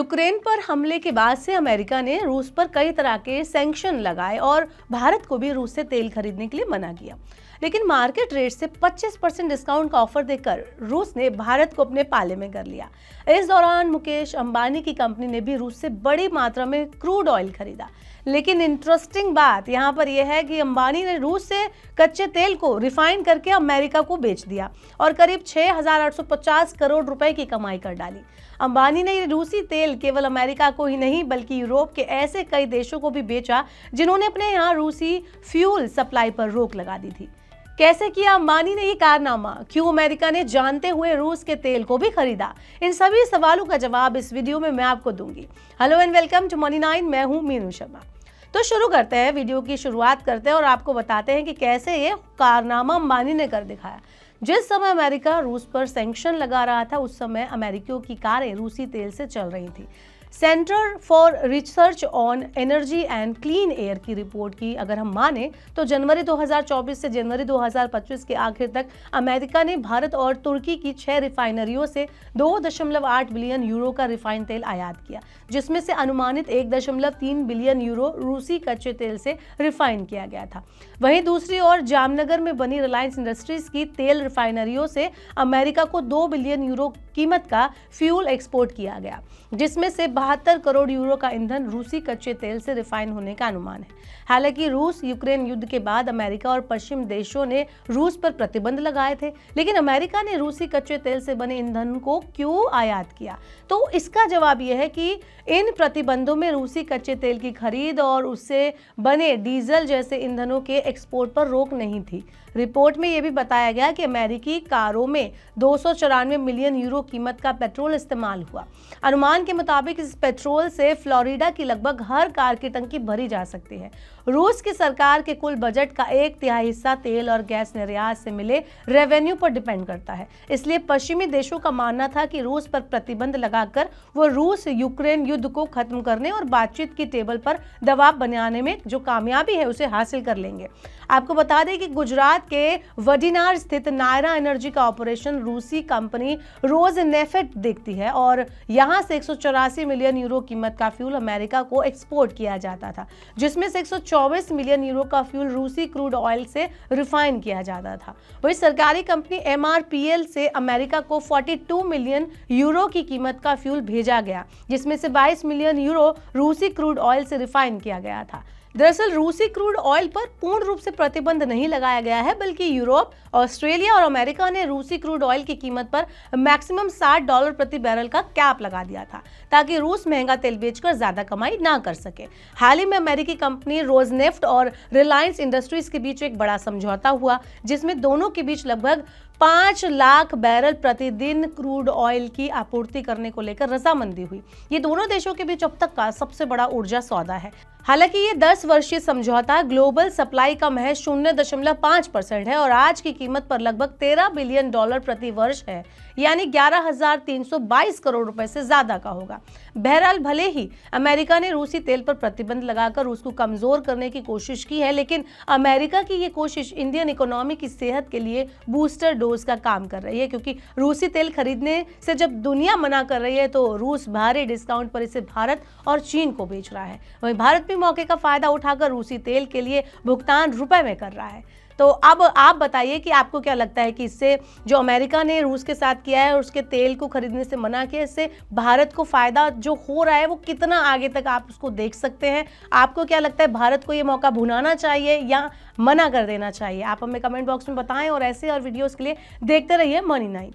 Ukraine पर हमले के बाद से अमेरिका ने रूस पर कई तरह के सैंक्शन लगाए और भारत को भी रूस से तेल खरीदने के लिए मना किया। लेकिन मार्केट रेट से 25% डिस्काउंट का ऑफर देकर रूस ने भारत को अपने पाले में कर लिया। इस दौरान मुकेश अंबानी की कंपनी ने भी रूस से बड़ी मात्रा में क्रूड ऑयल खरीदा। लेकिन इंटरेस्टिंग बात यहाँ पर यह है कि अंबानी ने रूस से कच्चे तेल को रिफाइन करके अमेरिका को बेच दिया और करीब 6,850 करोड़ रुपए की कमाई कर डाली। अंबानी ने ये रूसी तेल केवल अमेरिका को ही नहीं बल्कि यूरोप के ऐसे कई देशों को भी बेचा जिन्होंने अपने यहाँ रूसी फ्यूल सप्लाई पर रोक लगा दी थी। कैसे किया अंबानी ने ये कारनामा? क्यों अमेरिका ने जानते हुए रूस के तेल को भी खरीदा? इन सभी सवालों का जवाब इस वीडियो में मैं आपको दूंगी। Hello and welcome to money 9। मैं हूं मीनू शर्मा। तो शुरू करते हैं, वीडियो की शुरुआत करते हैं और आपको बताते हैं कि कैसे ये कारनामा अंबानी ने कर दिखाया। जिस समय अमेरिका रूस पर सैंक्शन लगा रहा था उस समय अमेरिकियों की कारें रूसी तेल से चल रही थी। Centre for research on energy and clean air की रिपोर्ट की अगर हम माने तो जनवरी 2024 से जनवरी 2025 के आखिर तक अमेरिका ने भारत और तुर्की की 6 रिफाइनरियों से 2.8 बिलियन यूरो का रिफाइंड तेल आयात किया, जिसमें से अनुमानित 1.3 बिलियन यूरो रूसी कच्चे तेल से रिफाइन किया गया था। वहीं दूसरी ओर जामनगर में बनी रिलायंस इंडस्ट्रीज की तेल रिफाइनरियों से अमेरिका को 2 बिलियन यूरो कीमत का फ्यूल एक्सपोर्ट किया गया, जिसमें से 72 करोड़ यूरो का ईंधन रूसी कच्चे तेल से रिफाइन होने का अनुमान है। हालांकि रूस यूक्रेन युद्ध के बाद अमेरिका और पश्चिम देशों ने रूस पर प्रतिबंध लगाए थे, लेकिन अमेरिका ने रूसी कच्चे तेल से बने ईंधन को क्यों आयात किया? तो इसका जवाब यह है कि इन प्रतिबंधों में रूसी कच्चे तेल की खरीद और उससे बने डीजल जैसे ईंधनों के एक्सपोर्ट पर रोक नहीं थी। रिपोर्ट में यह भी बताया गया कि अमेरिकी कारों में 294 मिलियन यूरो कीमत का पेट्रोल इस्तेमाल हुआ। अनुमान के मुताबिक इस पेट्रोल से फ्लोरिडा की लगभग हर कार की टंकी भरी जा सकती है। रूस की सरकार के कुल बजट का 1/3 हिस्सा तेल और गैस निर्यात से मिले रेवेन्यू पर डिपेंड करता है। इसलिए पश्चिमी देशों का मानना था कि रूस पर प्रतिबंध लगाकर वो रूस यूक्रेन युद्ध को खत्म करने और बातचीत की टेबल पर दबाव बनाने में जो कामयाबी है उसे हासिल कर लेंगे। आपको बता दें कि गुजरात के वडीनार स्थित नायरा एनर्जी का ऑपरेशन रूसी कंपनी रोजनेफ्ट देखती है और यहां से 184 मिलियन यूरो कीमत का फ्यूल अमेरिका को एक्सपोर्ट किया जाता था, जिसमें से 124 मिलियन यूरो का फ्यूल रूसी क्रूड ऑयल से रिफाइन किया जाता था। वही सरकारी कंपनी MRPL से अमेरिका को 42 मिलियन यूरो की कीमत का फ्यूल भेजा गया, जिसमें से 22 मिलियन यूरो रूसी क्रूड ऑयल से रिफाइन किया गया था। दरअसल रूसी क्रूड ऑयल पर पूर्ण रूप से प्रतिबंध नहीं लगाया गया है, बल्कि यूरोप, ऑस्ट्रेलिया और अमेरिका ने रूसी क्रूड ऑयल की कीमत पर मैक्सिमम $60 प्रति बैरल का कैप लगा दिया था, ताकि रूस महंगा तेल बेचकर ज्यादा कमाई ना कर सके। हाल ही में अमेरिकी कंपनी रोजनेफ्ट और रिलायंस इंडस्ट्रीज के बीच एक बड़ा समझौता हुआ, जिसमें दोनों के बीच लगभग 5 लाख बैरल प्रतिदिन क्रूड ऑयल की आपूर्ति करने को लेकर रजामंदी हुई। ये दोनों देशों के बीच अब तक का सबसे बड़ा ऊर्जा सौदा है। हालांकि ये 10 वर्षीय समझौता ग्लोबल सप्लाई का महज 0.5% है और आज की कीमत पर लगभग $13 बिलियन प्रति वर्ष है, यानी 11,322 करोड़ रुपए से ज्यादा का होगा। बहरहाल भले ही अमेरिका ने रूसी तेल पर प्रतिबंध लगाकर उसको कमजोर करने की कोशिश की है, लेकिन अमेरिका की ये कोशिश इंडियन इकोनॉमी की सेहत के लिए बूस्टर डोज का काम कर रही है, क्योंकि रूसी तेल खरीदने से जब दुनिया मना कर रही है तो रूस भारी डिस्काउंट पर इसे भारत और चीन को बेच रहा है। वहीं भारत भी मौके का फायदा उठाकर रूसी तेल के लिए भुगतान रुपए में कर रहा है। तो अब आप बताइए कि आपको क्या लगता है कि इससे जो अमेरिका ने रूस के साथ किया है और उसके तेल को खरीदने से मना किया, इससे भारत को फायदा जो हो रहा है वो कितना आगे तक आप उसको देख सकते हैं? आपको क्या लगता है, भारत को ये मौका भुनाना चाहिए या मना कर देना चाहिए? आप हमें कमेंट बॉक्स में बताएं और ऐसे और वीडियोस के लिए देखते रहिए मनी 9।